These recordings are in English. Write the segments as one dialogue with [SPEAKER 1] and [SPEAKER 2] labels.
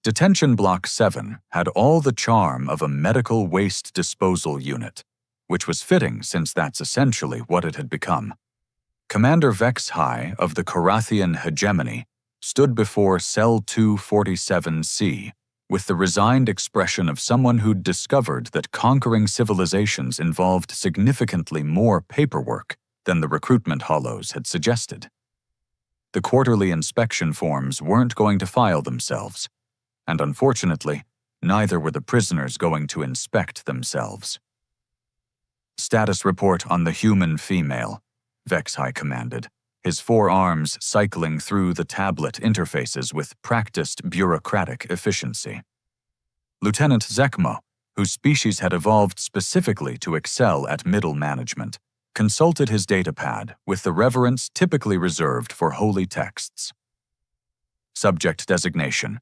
[SPEAKER 1] Detention Block 7 had all the charm of a medical waste disposal unit, which was fitting since that's essentially what it had become. Commander Vex-High of the Korathian hegemony stood before Cell 247C with the resigned expression of someone who'd discovered that conquering civilizations involved significantly more paperwork than the recruitment hollows had suggested. The quarterly inspection forms weren't going to file themselves, and unfortunately, neither were the prisoners going to inspect themselves. Status report on the human female, Vex-High commanded, his 4 arms cycling through the tablet interfaces with practiced bureaucratic efficiency. Lieutenant Zekmo, whose species had evolved specifically to excel at middle management, consulted his datapad with the reverence typically reserved for holy texts. Subject designation: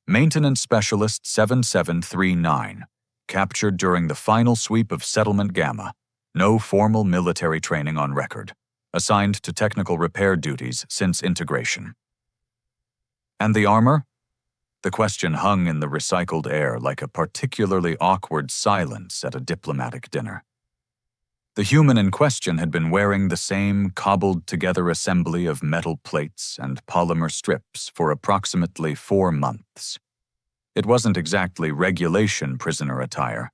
[SPEAKER 1] Maintenance Specialist 7739, captured during the final sweep of Settlement Gamma, no formal military training on record, assigned to technical repair duties since integration. And the armor? The question hung in the recycled air like a particularly awkward silence at a diplomatic dinner. The human in question had been wearing the same cobbled-together assembly of metal plates and polymer strips for approximately 4 months. It wasn't exactly regulation prisoner attire,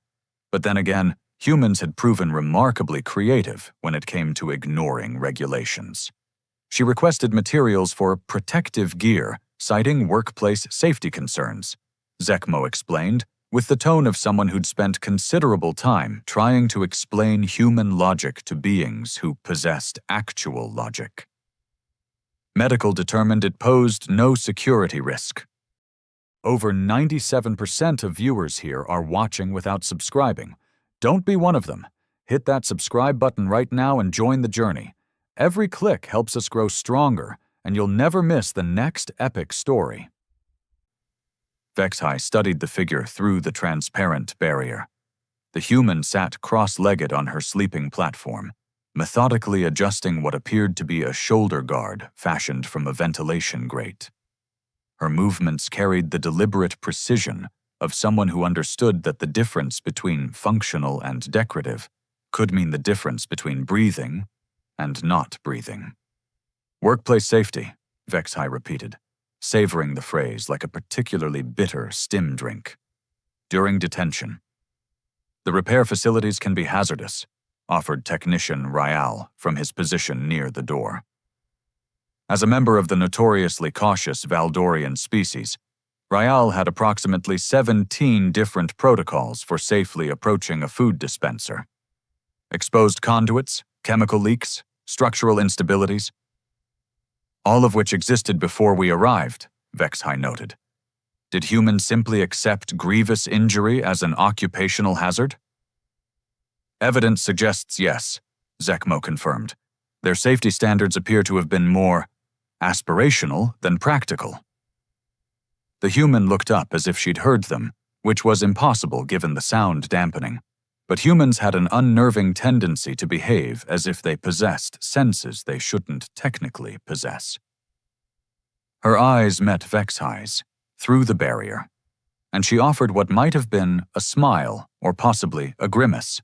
[SPEAKER 1] but then again, humans had proven remarkably creative when it came to ignoring regulations. She requested materials for protective gear, citing workplace safety concerns, Zekmo explained, with the tone of someone who'd spent considerable time trying to explain human logic to beings who possessed actual logic. Medical determined it posed no security risk. Over 97% of viewers here are watching without subscribing. Don't be one of them. Hit that subscribe button right now and join the journey. Every click helps us grow stronger, and you'll never miss the next epic story. Vex-High studied the figure through the transparent barrier. The human sat cross-legged on her sleeping platform, methodically adjusting what appeared to be a shoulder guard fashioned from a ventilation grate. Her movements carried the deliberate precision of someone who understood that the difference between functional and decorative could mean the difference between breathing and not breathing. Workplace safety, Vex-High repeated, savoring the phrase like a particularly bitter stim drink. During detention. The repair facilities can be hazardous, offered Technician Ryal from his position near the door. As a member of the notoriously cautious Valdorian species, Ryal had approximately 17 different protocols for safely approaching a food dispenser. Exposed conduits, chemical leaks, structural instabilities, all of which existed before we arrived, Vex-High noted. Did humans simply accept grievous injury as an occupational hazard? Evidence suggests yes, Zekmo confirmed. Their safety standards appear to have been more aspirational than practical. The human looked up as if she'd heard them, which was impossible given the sound dampening. But humans had an unnerving tendency to behave as if they possessed senses they shouldn't technically possess. Her eyes met Vex-High's, through the barrier, and she offered what might have been a smile or possibly a grimace.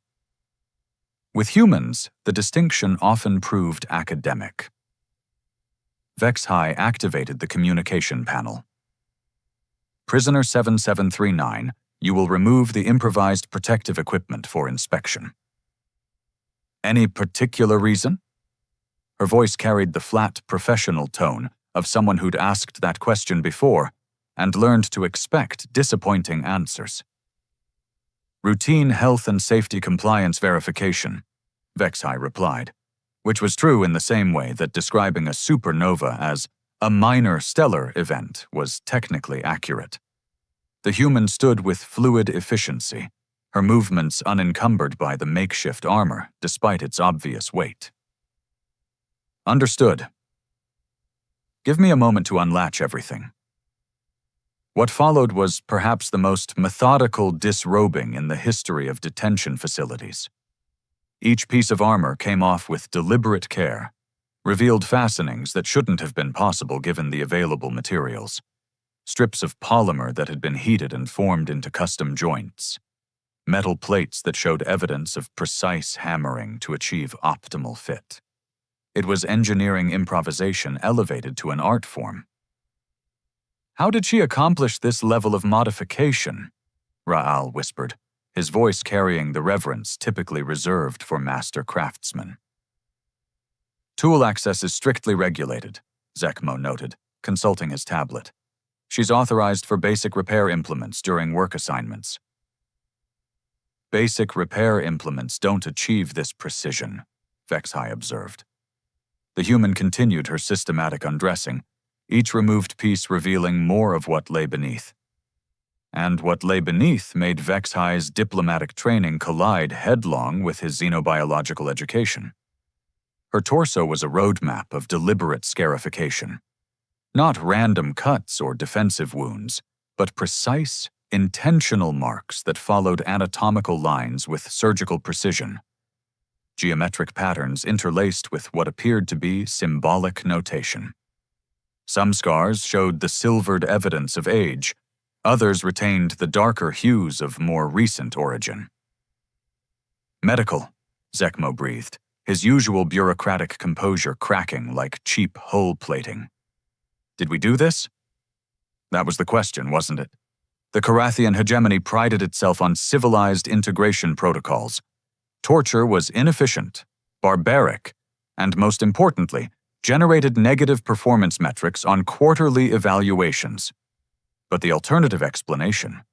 [SPEAKER 1] With humans, the distinction often proved academic. Vex-High activated the communication panel. Prisoner 7739, you will remove the improvised protective equipment for inspection. Any particular reason? Her voice carried the flat, professional tone of someone who'd asked that question before and learned to expect disappointing answers. Routine health and safety compliance verification, Vex-High replied, which was true in the same way that describing a supernova as a minor stellar event was technically accurate. The human stood with fluid efficiency, her movements unencumbered by the makeshift armor despite its obvious weight. Understood. Give me a moment to unlatch everything. What followed was perhaps the most methodical disrobing in the history of detention facilities. Each piece of armor came off with deliberate care, revealed fastenings that shouldn't have been possible given the available materials, strips of polymer that had been heated and formed into custom joints, metal plates that showed evidence of precise hammering to achieve optimal fit. It was engineering improvisation elevated to an art form. "How did she accomplish this level of modification?" Raal whispered, his voice carrying the reverence typically reserved for master craftsmen. "Tool access is strictly regulated," Zekmo noted, consulting his tablet. "She's authorized for basic repair implements during work assignments." "Basic repair implements don't achieve this precision," Vexhai observed. The human continued her systematic undressing, each removed piece revealing more of what lay beneath. And what lay beneath made Vexhai's diplomatic training collide headlong with his xenobiological education. Her torso was a roadmap of deliberate scarification. Not random cuts or defensive wounds, but precise, intentional marks that followed anatomical lines with surgical precision. Geometric patterns interlaced with what appeared to be symbolic notation. Some scars showed the silvered evidence of age, others retained the darker hues of more recent origin. "Medical," Zekmo breathed, his usual bureaucratic composure cracking like cheap hull plating. "Did we do this?" That was the question, wasn't it? The Carathian hegemony prided itself on civilized integration protocols. Torture was inefficient, barbaric, and most importantly, generated negative performance metrics on quarterly evaluations. But the alternative explanation,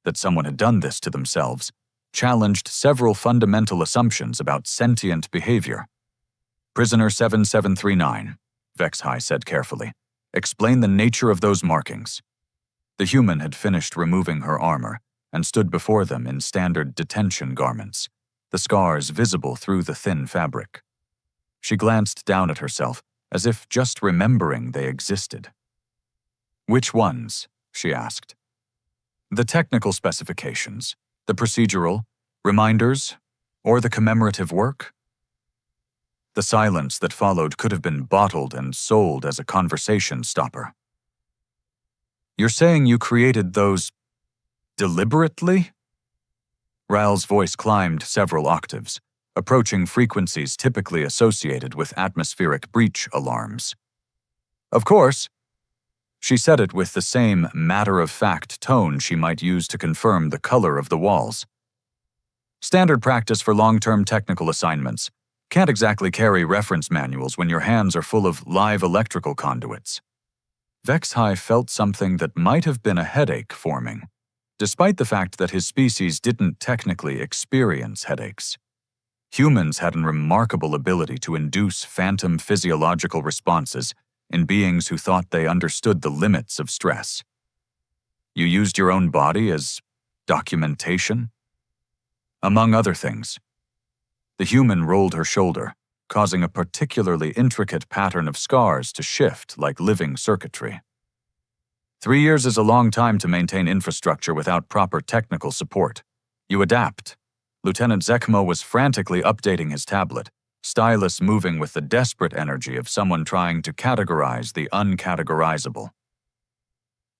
[SPEAKER 1] that someone had done this to themselves, challenged several fundamental assumptions about sentient behavior. "Prisoner 7739, Vexhai said carefully. "Explain the nature of those markings." The human had finished removing her armor and stood before them in standard detention garments, the scars visible through the thin fabric. She glanced down at herself, as if just remembering they existed. "Which ones?" she asked. "The technical specifications, the procedural, reminders, or the commemorative work?" The silence that followed could have been bottled and sold as a conversation stopper. "You're saying you created those deliberately?" Ral's voice climbed several octaves, approaching frequencies typically associated with atmospheric breach alarms. "Of course." She said it with the same matter-of-fact tone she might use to confirm the color of the walls. "Standard practice for long-term technical assignments. Can't exactly carry reference manuals when your hands are full of live electrical conduits." Vexhai felt something that might have been a headache forming, despite the fact that his species didn't technically experience headaches. Humans had a remarkable ability to induce phantom physiological responses in beings who thought they understood the limits of stress. "You used your own body as documentation?" "Among other things." The human rolled her shoulder, causing a particularly intricate pattern of scars to shift like living circuitry. 3 years is a long time to maintain infrastructure without proper technical support. You adapt. Lieutenant Zekmo was frantically updating his tablet, stylus moving with the desperate energy of someone trying to categorize the uncategorizable.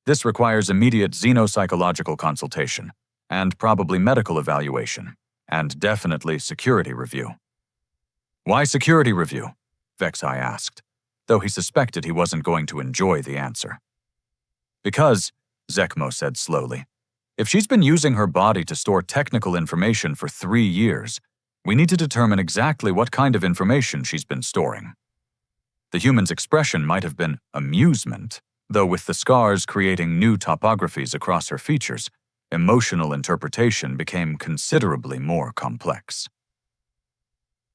[SPEAKER 1] "This requires immediate xenopsychological consultation, and probably medical evaluation, and definitely security review." "Why security review?" Vexhai asked, though he suspected he wasn't going to enjoy the answer. "Because," Zekmo said slowly, "if she's been using her body to store technical information for 3 years, we need to determine exactly what kind of information she's been storing." The human's expression might have been amusement, though with the scars creating new topographies across her features, emotional interpretation became considerably more complex.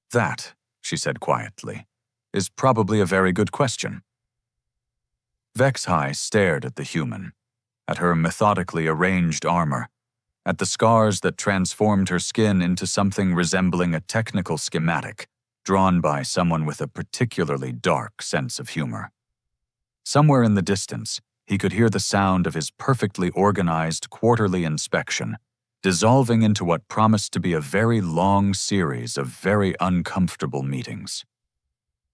[SPEAKER 1] "That," she said quietly, "is probably a very good question." Vexhai stared at the human, at her methodically arranged armor, at the scars that transformed her skin into something resembling a technical schematic drawn by someone with a particularly dark sense of humor. Somewhere in the distance, he could hear the sound of his perfectly organized quarterly inspection, dissolving into what promised to be a very long series of very uncomfortable meetings.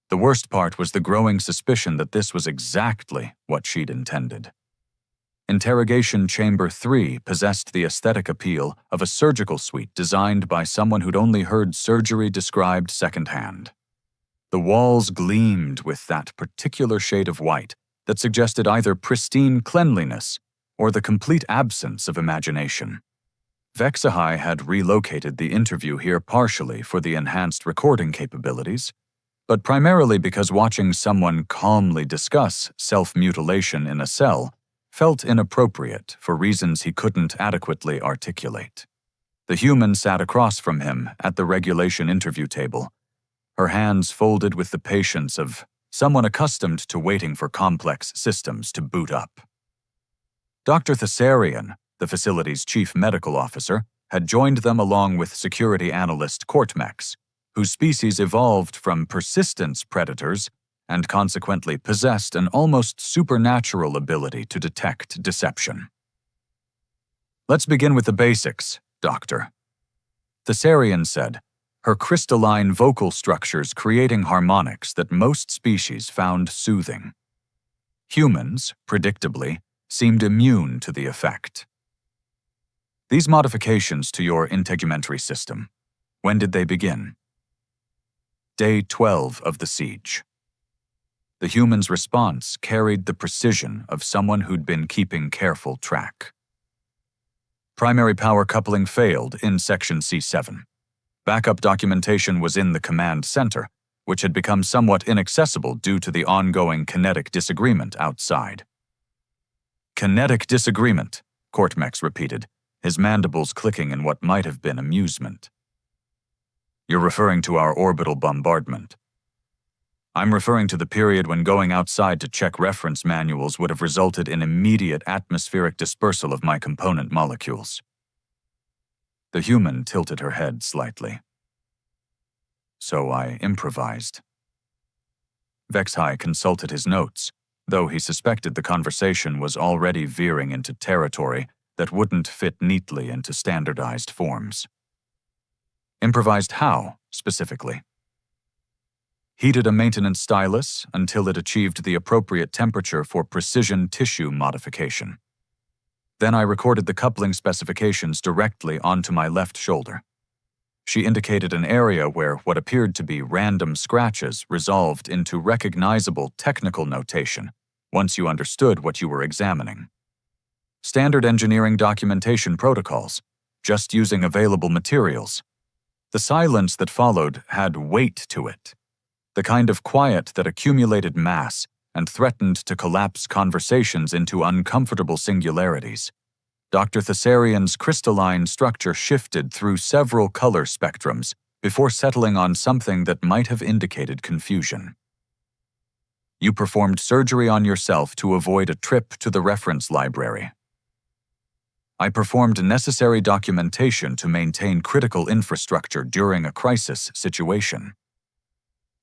[SPEAKER 1] The worst part was the growing suspicion that this was exactly what she'd intended. Interrogation Chamber 3 possessed the aesthetic appeal of a surgical suite designed by someone who'd only heard surgery described secondhand. The walls gleamed with that particular shade of white that suggested either pristine cleanliness or the complete absence of imagination. HFY had relocated the interview here partially for the enhanced recording capabilities, but primarily because watching someone calmly discuss self-mutilation in a cell felt inappropriate for reasons he couldn't adequately articulate. The human sat across from him at the regulation interview table, her hands folded with the patience of someone accustomed to waiting for complex systems to boot up. Dr. Thessarian, the facility's chief medical officer, had joined them along with security analyst Cortmex, whose species evolved from persistence predators and consequently possessed an almost supernatural ability to detect deception. "Let's begin with the basics, Doctor," Thessarian said, her crystalline vocal structures creating harmonics that most species found soothing. Humans, predictably, seemed immune to the effect. "These modifications to your integumentary system, when did they begin?" "Day 12 of the siege." The human's response carried the precision of someone who'd been keeping careful track. "Primary power coupling failed in Section C7. Backup documentation was in the command center, which had become somewhat inaccessible due to the ongoing kinetic disagreement outside." "Kinetic disagreement," Cortmex repeated, his mandibles clicking in what might have been amusement. "You're referring to our orbital bombardment." "I'm referring to the period when going outside to check reference manuals would have resulted in immediate atmospheric dispersal of my component molecules." The human tilted her head slightly. "So I improvised." HFY consulted his notes, though he suspected the conversation was already veering into territory that wouldn't fit neatly into standardized forms. "Improvised how, specifically?" "Heated a maintenance stylus until it achieved the appropriate temperature for precision tissue modification. Then I recorded the coupling specifications directly onto my left shoulder." She indicated an area where what appeared to be random scratches resolved into recognizable technical notation once you understood what you were examining. "Standard engineering documentation protocols, just using available materials." The silence that followed had weight to it, the kind of quiet that accumulated mass and threatened to collapse conversations into uncomfortable singularities. Dr. Thessarian's crystalline structure shifted through several color spectrums before settling on something that might have indicated confusion. "You performed surgery on yourself to avoid a trip to the reference library." "I performed necessary documentation to maintain critical infrastructure during a crisis situation."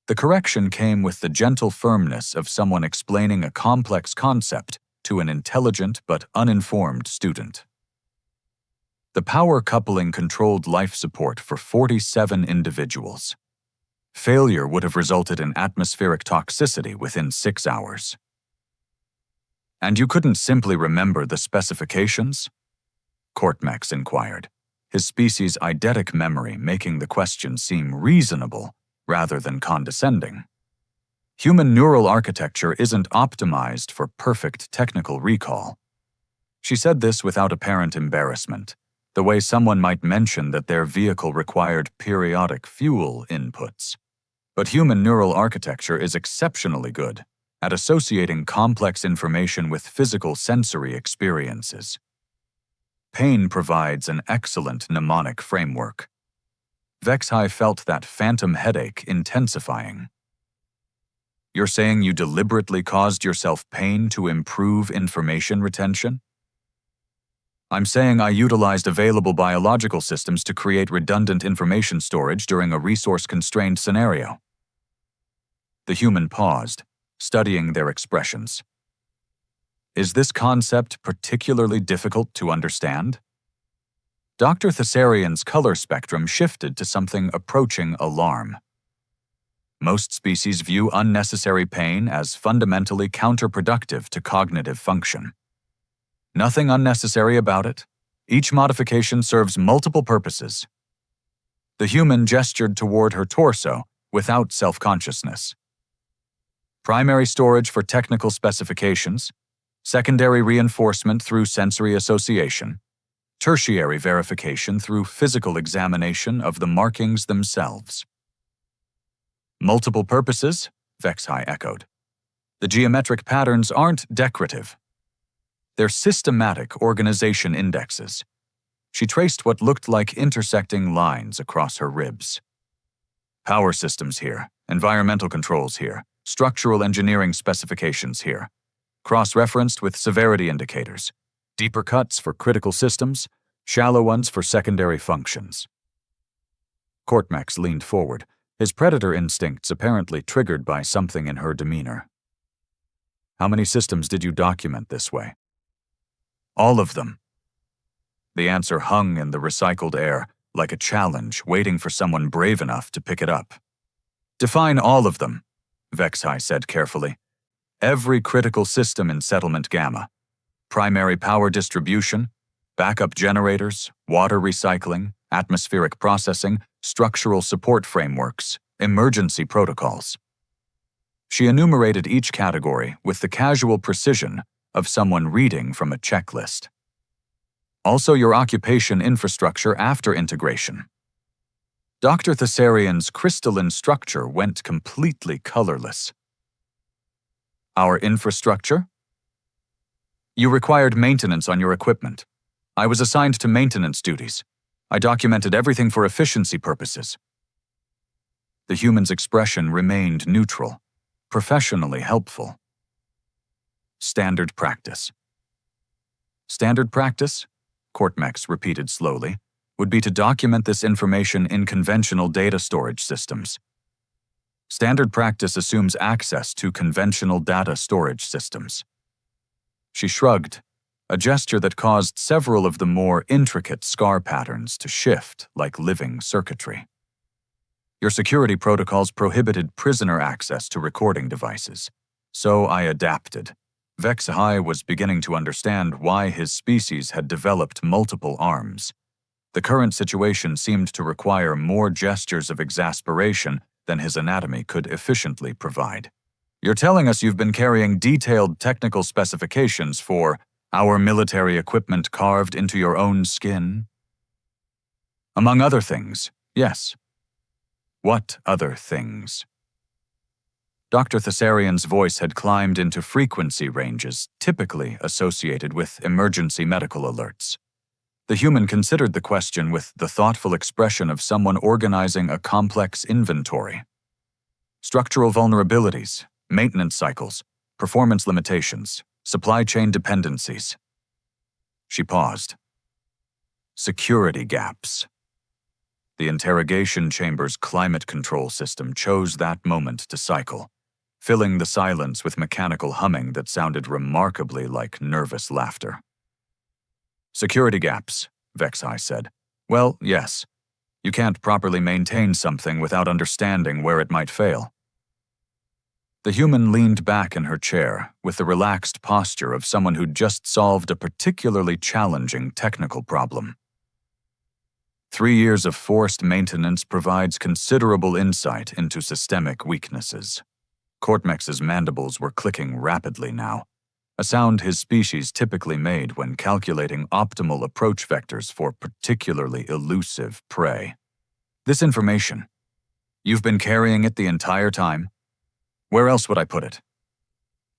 [SPEAKER 1] The correction came with the gentle firmness of someone explaining a complex concept to an intelligent but uninformed student. "The power coupling controlled life support for 47 individuals. Failure would have resulted in atmospheric toxicity within 6 hours." "And you couldn't simply remember the specifications?" Cortmex inquired, his species' eidetic memory making the question seem reasonable rather than condescending. Human neural architecture isn't optimized for perfect technical recall. She said this without apparent embarrassment, the way someone might mention that their vehicle required periodic fuel inputs. But human neural architecture is exceptionally good at associating complex information with physical sensory experiences. Pain provides an excellent mnemonic framework. HFY felt that phantom headache intensifying. "You're saying you deliberately caused yourself pain to improve information retention?" "I'm saying I utilized available biological systems to create redundant information storage during a resource-constrained scenario." The human paused, studying their expressions. "Is this concept particularly difficult to understand?" Dr. Thessarian's color spectrum shifted to something approaching alarm. "Most species view unnecessary pain as fundamentally counterproductive to cognitive function." Nothing unnecessary about it. Each modification serves multiple purposes. The human gestured toward her torso without self-consciousness. Primary storage for technical specifications, secondary reinforcement through sensory association, tertiary verification through physical examination of the markings themselves. Multiple purposes, Vexhai echoed. The geometric patterns aren't decorative. They're systematic organization indexes. She traced what looked like intersecting lines across her ribs. Power systems here, environmental controls here, structural engineering specifications here, cross-referenced with severity indicators, deeper cuts for critical systems, shallow ones for secondary functions. Courtmax leaned forward, his predator instincts apparently triggered by something in her demeanor. How many systems did you document this way? All of them. The answer hung in the recycled air, like a challenge waiting for someone brave enough to pick it up. Define all of them, Vexhai said carefully. Every critical system in Settlement Gamma. Primary power distribution, backup generators, water recycling, atmospheric processing, structural support frameworks, emergency protocols. She enumerated each category with the casual precision of someone reading from a checklist. Also your occupation infrastructure after integration. Dr. Thessarian's crystalline structure went completely colorless. Our infrastructure? You required maintenance on your equipment. I was assigned to maintenance duties. I documented everything for efficiency purposes. The human's expression remained neutral, professionally helpful. Standard practice. Standard practice, Courtmax repeated slowly, would be to document this information in conventional data storage systems. Standard practice assumes access to conventional data storage systems. She shrugged, a gesture that caused several of the more intricate scar patterns to shift like living circuitry. Your security protocols prohibited prisoner access to recording devices, so I adapted. Vexhai was beginning to understand why his species had developed multiple arms. The current situation seemed to require more gestures of exasperation than his anatomy could efficiently provide. You're telling us you've been carrying detailed technical specifications for our military equipment carved into your own skin? Among other things, yes. What other things? Dr. Thessarian's voice had climbed into frequency ranges typically associated with emergency medical alerts. The human considered the question with the thoughtful expression of someone organizing a complex inventory. Structural vulnerabilities, maintenance cycles, performance limitations, supply chain dependencies. She paused. Security gaps. The interrogation chamber's climate control system chose that moment to cycle, filling the silence with mechanical humming that sounded remarkably like nervous laughter. Security gaps, Vexhai said. Well, yes. You can't properly maintain something without understanding where it might fail. The human leaned back in her chair with the relaxed posture of someone who'd just solved a particularly challenging technical problem. 3 years of forced maintenance provides considerable insight into systemic weaknesses. Courtmax's mandibles were clicking rapidly now, a sound his species typically made when calculating optimal approach vectors for particularly elusive prey. This information, you've been carrying it the entire time? Where else would I put it?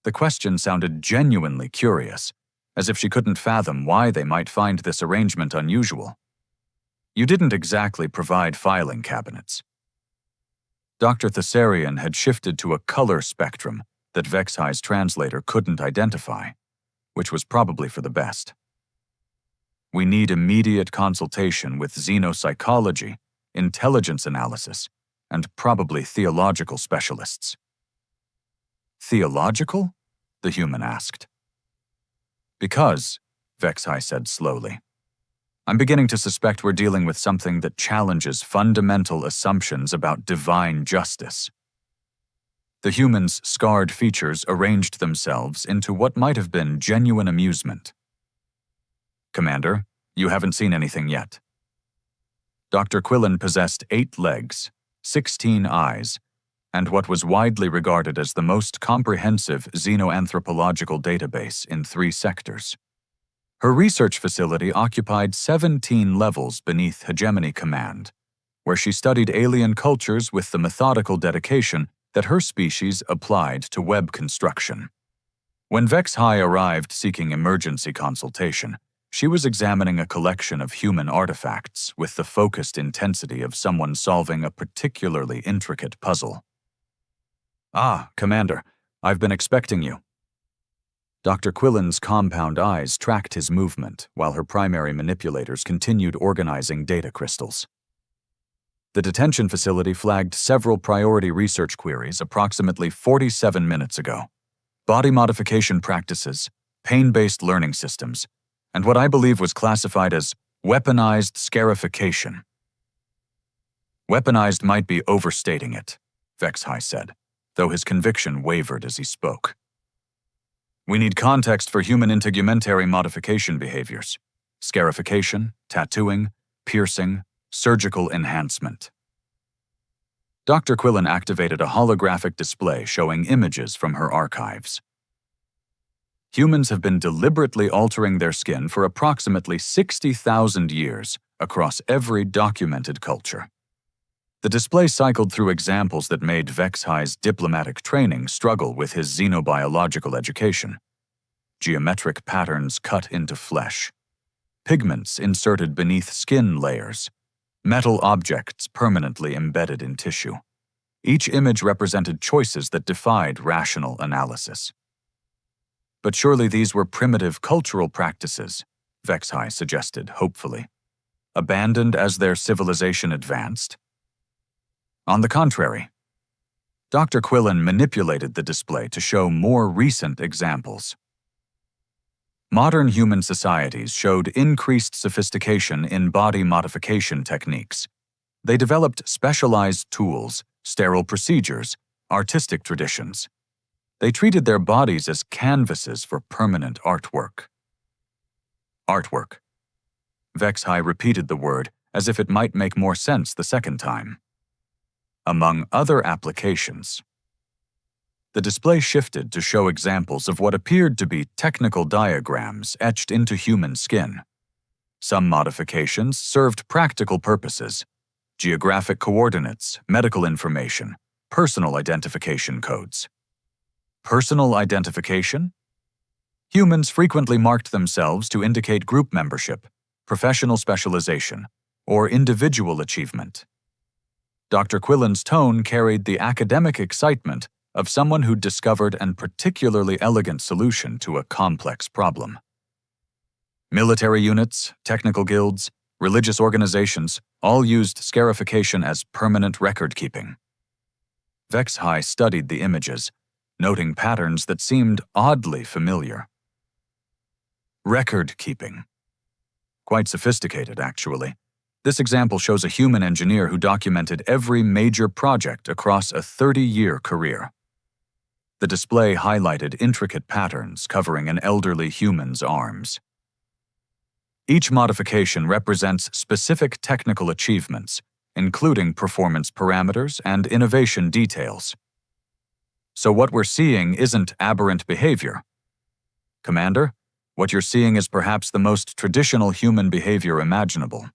[SPEAKER 1] The question sounded genuinely curious, as if she couldn't fathom why they might find this arrangement unusual. You didn't exactly provide filing cabinets. Dr. Thessarian had shifted to a color spectrum that Vexhai's translator couldn't identify, which was probably for the best. We need immediate consultation with xenopsychology, intelligence analysis, and probably theological specialists. Theological? The human asked. Because, Vexhai said slowly, I'm beginning to suspect we're dealing with something that challenges fundamental assumptions about divine justice. The human's scarred features arranged themselves into what might have been genuine amusement. Commander, you haven't seen anything yet. Dr. Quillen possessed 8 legs, 16 eyes, and what was widely regarded as the most comprehensive xenoanthropological database in 3 sectors. Her research facility occupied 17 levels beneath Hegemony Command, where she studied alien cultures with the methodical dedication that her species applied to web construction. When Vex High arrived seeking emergency consultation, she was examining a collection of human artifacts with the focused intensity of someone solving a particularly intricate puzzle. "Ah, Commander, I've been expecting you." Dr. Quillen's compound eyes tracked his movement while her primary manipulators continued organizing data crystals. The detention facility flagged several priority research queries approximately 47 minutes ago. Body modification practices, pain-based learning systems, and what I believe was classified as weaponized scarification. Weaponized might be overstating it, Vex High said, though his conviction wavered as he spoke. We need context for human integumentary modification behaviors: scarification, tattooing, piercing, surgical enhancement. Dr. Quillen activated a holographic display showing images from her archives. Humans have been deliberately altering their skin for approximately 60,000 years across every documented culture. The display cycled through examples that made Vex High's diplomatic training struggle with his xenobiological education. Geometric patterns cut into flesh, pigments inserted beneath skin layers, metal objects permanently embedded in tissue. Each image represented choices that defied rational analysis. But surely these were primitive cultural practices, Vex High suggested hopefully, abandoned as their civilization advanced? On the contrary, Dr. Quillen manipulated the display to show more recent examples. Modern human societies showed increased sophistication in body modification techniques. They developed specialized tools, sterile procedures, artistic traditions. They treated their bodies as canvases for permanent artwork. Artwork. Vex High repeated the word as if it might make more sense the second time. Among other applications. The display shifted to show examples of what appeared to be technical diagrams etched into human skin. Some modifications served practical purposes: geographic coordinates, medical information, personal identification codes. Personal identification? Humans frequently marked themselves to indicate group membership, professional specialization, or individual achievement. Dr. Quillen's tone carried the academic excitement of someone who'd discovered an particularly elegant solution to a complex problem. Military units, technical guilds, religious organizations all used scarification as permanent record-keeping. Vex High studied the images, noting patterns that seemed oddly familiar. Record-keeping. Quite sophisticated, actually. This example shows a human engineer who documented every major project across a 30-year career. The display highlighted intricate patterns covering an elderly human's arms. Each modification represents specific technical achievements, including performance parameters and innovation details. So what we're seeing isn't aberrant behavior. Commander, what you're seeing is perhaps the most traditional human behavior imaginable.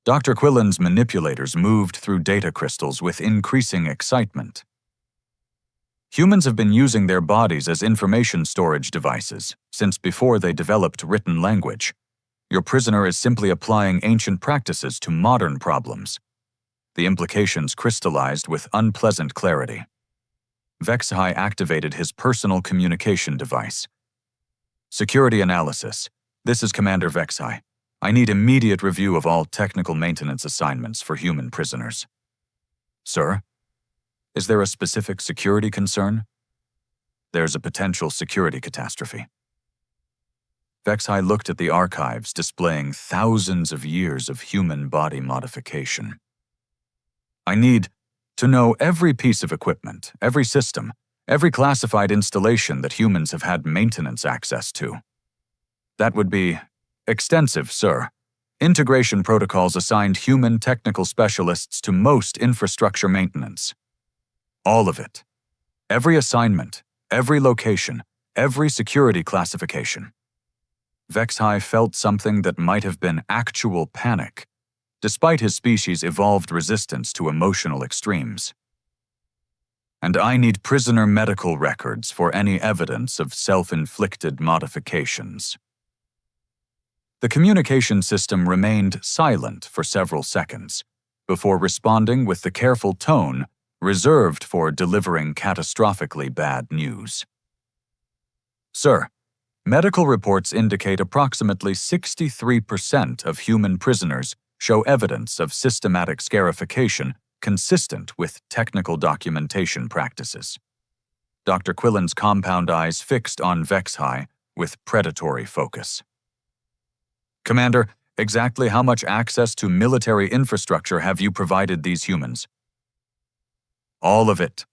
[SPEAKER 1] Dr. Quillen's manipulators moved through data crystals with increasing excitement. Humans have been using their bodies as information storage devices since before they developed written language. Your prisoner is simply applying ancient practices to modern problems. The implications crystallized with unpleasant clarity. Vex High activated his personal communication device. Security analysis. This is Commander Vex High. I need immediate review of all technical maintenance assignments for human prisoners. Sir? Is there a specific security concern? There's a potential security catastrophe. Vex High looked at the archives displaying thousands of years of human body modification. I need to know every piece of equipment, every system, every classified installation that humans have had maintenance access to. That would be extensive, sir. Integration protocols assigned human technical specialists to most infrastructure maintenance. All of it. Every assignment, every location, every security classification. Vexhai felt something that might have been actual panic, despite his species' evolved resistance to emotional extremes. And I need prisoner medical records for any evidence of self-inflicted modifications. The communication system remained silent for several seconds, before responding with the careful tone reserved for delivering catastrophically bad news. Sir, medical reports indicate approximately 63% of human prisoners show evidence of systematic scarification consistent with technical documentation practices. Dr. Quillen's compound eyes fixed on Vexhai with predatory focus. Commander, exactly how much access to military infrastructure have you provided these humans? All of it.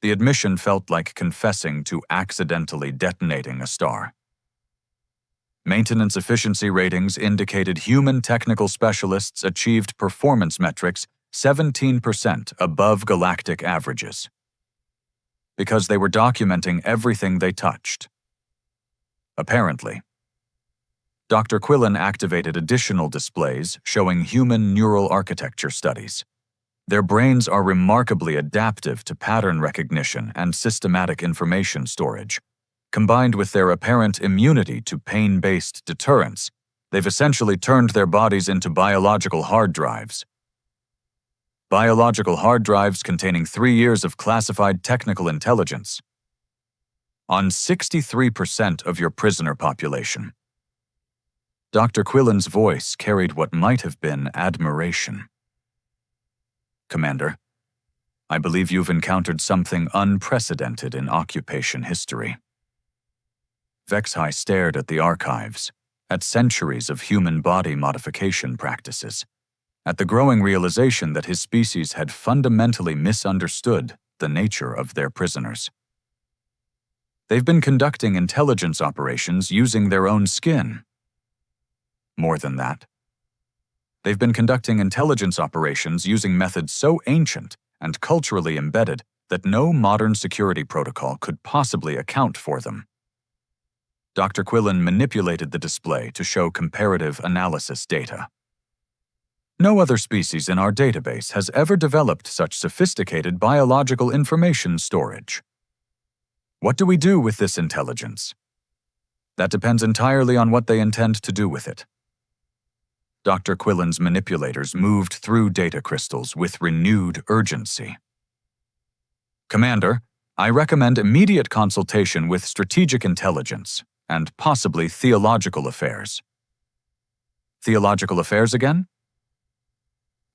[SPEAKER 1] The admission felt like confessing to accidentally detonating a star. Maintenance efficiency ratings indicated human technical specialists achieved performance metrics 17% above galactic averages, because they were documenting everything they touched. Apparently, Dr. Quillen activated additional displays showing human neural architecture studies. Their brains are remarkably adaptive to pattern recognition and systematic information storage. Combined with their apparent immunity to pain-based deterrence, they've essentially turned their bodies into biological hard drives. Biological hard drives containing 3 years of classified technical intelligence on 63% of your prisoner population. Dr. Quillen's voice carried what might have been admiration. Commander, I believe you've encountered something unprecedented in occupation history. Vexhai stared at the archives, at centuries of human body modification practices, at the growing realization that his species had fundamentally misunderstood the nature of their prisoners. They've been conducting intelligence operations using their own skin. More than that, they've been conducting intelligence operations using methods so ancient and culturally embedded that no modern security protocol could possibly account for them. Dr. Quillen manipulated the display to show comparative analysis data. No other species in our database has ever developed such sophisticated biological information storage. What do we do with this intelligence? That depends entirely on what they intend to do with it. Dr. Quillen's manipulators moved through data crystals with renewed urgency. Commander, I recommend immediate consultation with strategic intelligence and possibly theological affairs. Theological affairs again?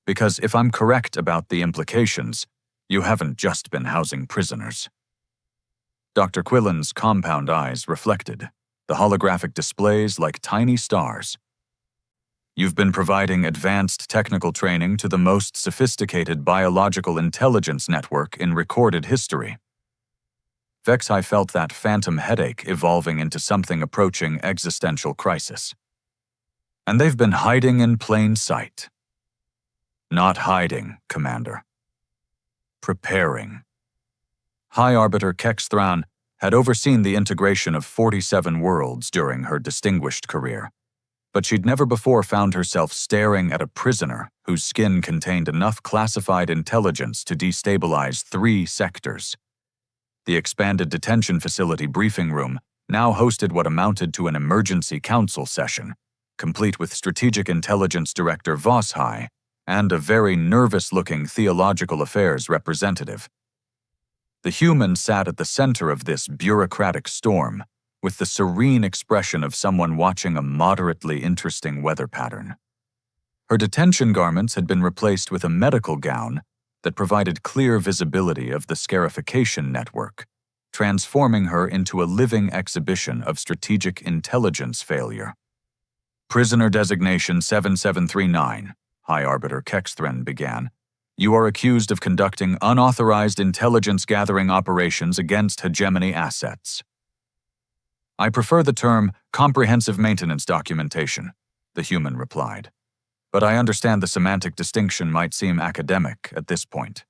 [SPEAKER 1] Because if I'm correct about the implications, you haven't just been housing prisoners. Dr. Quillen's compound eyes reflected, the holographic displays like tiny stars. You've been providing advanced technical training to the most sophisticated biological intelligence network in recorded history. Vexhai felt that phantom headache evolving into something approaching existential crisis. And they've been hiding in plain sight. Not hiding, Commander. Preparing. High Arbiter Kexthran had overseen the integration of 47 worlds during her distinguished career, but she'd never before found herself staring at a prisoner whose skin contained enough classified intelligence to destabilize 3 sectors. The expanded detention facility briefing room now hosted what amounted to an emergency council session, complete with Strategic Intelligence Director Vosshai and a very nervous-looking theological affairs representative. The human sat at the center of this bureaucratic storm, with the serene expression of someone watching a moderately interesting weather pattern. Her detention garments had been replaced with a medical gown that provided clear visibility of the scarification network, transforming her into a living exhibition of strategic intelligence failure. Prisoner Designation 7739, High Arbiter Kexthran began. You are accused of conducting unauthorized intelligence-gathering operations against hegemony assets. I prefer the term comprehensive maintenance documentation, the human replied. But I understand the semantic distinction might seem academic at this point.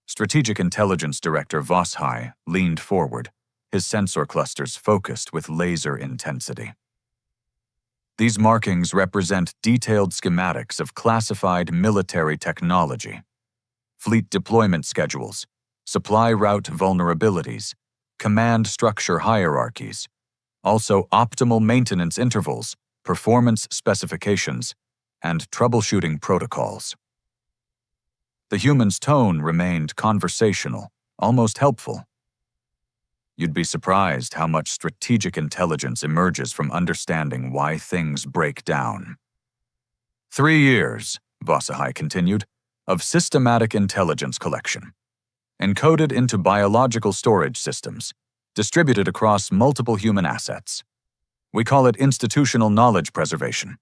[SPEAKER 1] Strategic Intelligence Director Vosshai leaned forward, his sensor clusters focused with laser intensity. These markings represent detailed schematics of classified military technology, fleet deployment schedules, supply route vulnerabilities, command structure hierarchies, also optimal maintenance intervals, performance specifications, and troubleshooting protocols. The human's tone remained conversational, almost helpful. You'd be surprised how much strategic intelligence emerges from understanding why things break down. 3 years, Vosshai continued, of systematic intelligence collection, encoded into biological storage systems, distributed across multiple human assets. We call it institutional knowledge preservation.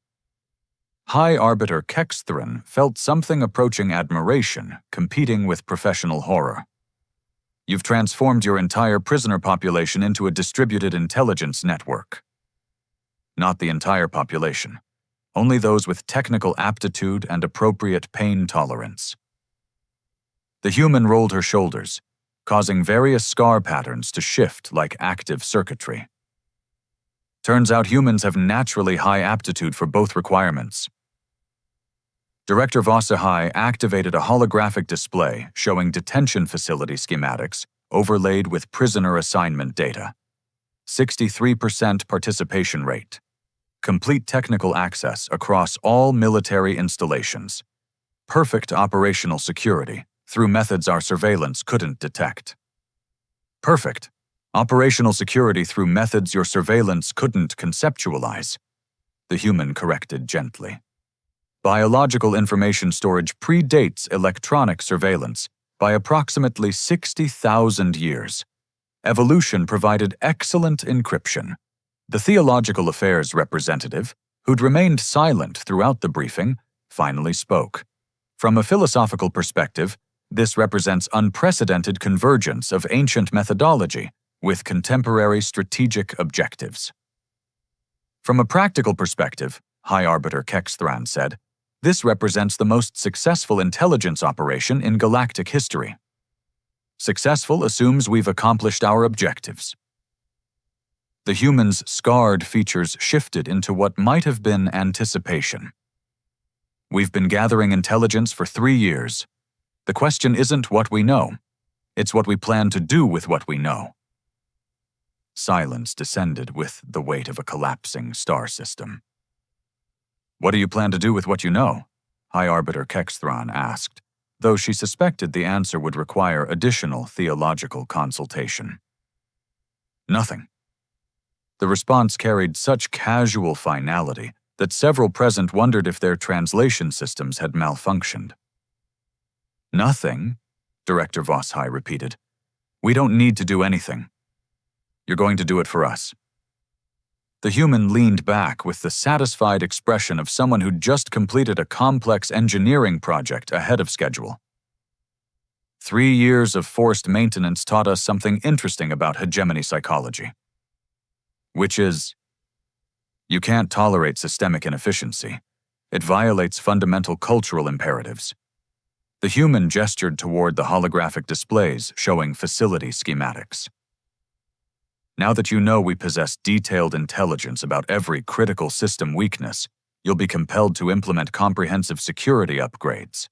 [SPEAKER 1] High Arbiter Kexthrin felt something approaching admiration, competing with professional horror. You've transformed your entire prisoner population into a distributed intelligence network. Not the entire population, only those with technical aptitude and appropriate pain tolerance. The human rolled her shoulders, causing various scar patterns to shift like active circuitry. Turns out humans have naturally high aptitude for both requirements. Director Vosshai activated a holographic display showing detention facility schematics overlaid with prisoner assignment data. 63% participation rate. Complete technical access across all military installations. Perfect operational security through methods our surveillance couldn't detect. Perfect. Operational security through methods your surveillance couldn't conceptualize, the human corrected gently. Biological information storage predates electronic surveillance by approximately 60,000 years. Evolution provided excellent encryption. The Theological Affairs representative, who'd remained silent throughout the briefing, finally spoke. From a philosophical perspective, this represents unprecedented convergence of ancient methodology with contemporary strategic objectives. From a practical perspective, High Arbiter Kexthran said, this represents the most successful intelligence operation in galactic history. Successful assumes we've accomplished our objectives. The human's scarred features shifted into what might have been anticipation. We've been gathering intelligence for 3 years. The question isn't what we know. It's what we plan to do with what we know. Silence descended with the weight of a collapsing star system. What do you plan to do with what you know? High Arbiter Kexthran asked, though she suspected the answer would require additional theological consultation. Nothing. The response carried such casual finality that several present wondered if their translation systems had malfunctioned. Nothing, Director Vosshai repeated. We don't need to do anything. You're going to do it for us. The human leaned back with the satisfied expression of someone who'd just completed a complex engineering project ahead of schedule. 3 years of forced maintenance taught us something interesting about hegemony psychology. Which is, you can't tolerate systemic inefficiency. It violates fundamental cultural imperatives. The human gestured toward the holographic displays showing facility schematics. Now that you know we possess detailed intelligence about every critical system weakness, you'll be compelled to implement comprehensive security upgrades.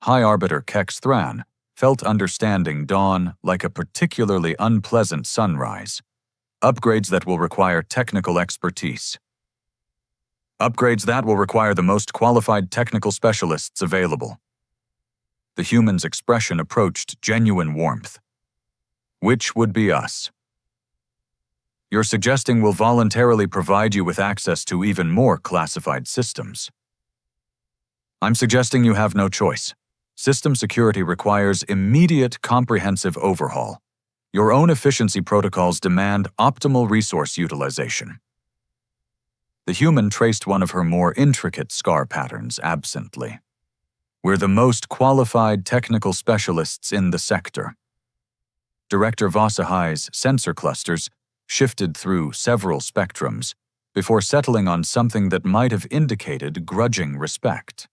[SPEAKER 1] High Arbiter Kexthran felt understanding dawn like a particularly unpleasant sunrise. Upgrades that will require technical expertise. Upgrades that will require the most qualified technical specialists available. The human's expression approached genuine warmth. Which would be us. You're suggesting we'll voluntarily provide you with access to even more classified systems. I'm suggesting you have no choice. System security requires immediate comprehensive overhaul. Your own efficiency protocols demand optimal resource utilization. The human traced one of her more intricate scar patterns absently. We're the most qualified technical specialists in the sector. Director Vosshai's sensor clusters shifted through several spectrums before settling on something that might have indicated grudging respect.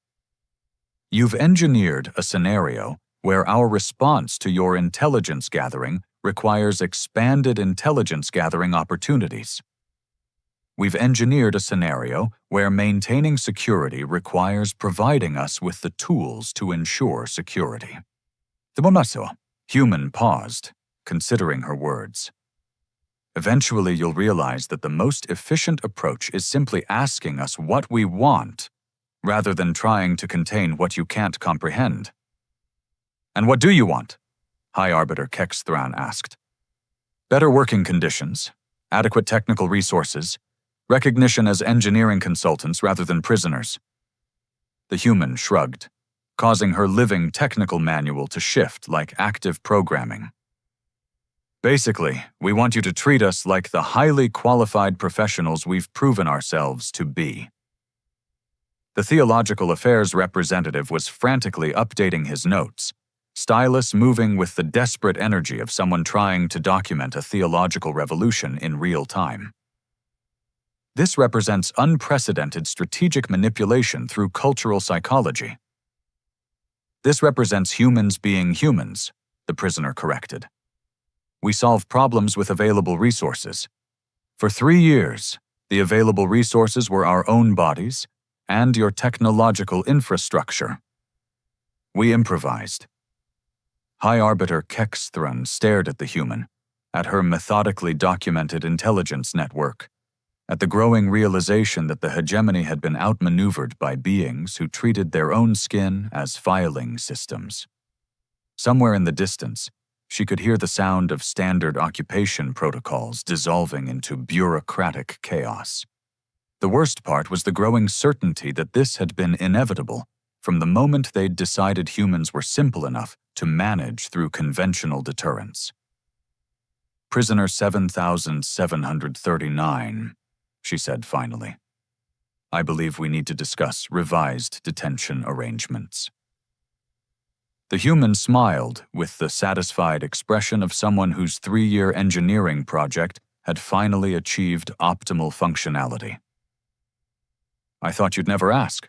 [SPEAKER 1] You've engineered a scenario where our response to your intelligence gathering requires expanded intelligence gathering opportunities. We've engineered a scenario where maintaining security requires providing us with the tools to ensure security. The human paused, considering her words. Eventually, you'll realize that the most efficient approach is simply asking us what we want, rather than trying to contain what you can't comprehend. And what do you want? High Arbiter Kexthran asked. Better working conditions, adequate technical resources, recognition as engineering consultants rather than prisoners. The human shrugged, causing her living technical manual to shift like active programming. Basically, we want you to treat us like the highly qualified professionals we've proven ourselves to be. The Theological Affairs representative was frantically updating his notes, stylus moving with the desperate energy of someone trying to document a theological revolution in real time. This represents unprecedented strategic manipulation through cultural psychology. This represents humans being humans, the prisoner corrected. We solve problems with available resources. For 3 years, the available resources were our own bodies and your technological infrastructure. We improvised. High Arbiter Kexthran stared at the human, at her methodically documented intelligence network, at the growing realization that the hegemony had been outmaneuvered by beings who treated their own skin as filing systems. Somewhere in the distance, she could hear the sound of standard occupation protocols dissolving into bureaucratic chaos. The worst part was the growing certainty that this had been inevitable from the moment they'd decided humans were simple enough to manage through conventional deterrence. Prisoner 7739, she said finally. I believe we need to discuss revised detention arrangements. The human smiled with the satisfied expression of someone whose 3-year engineering project had finally achieved optimal functionality. I thought you'd never ask.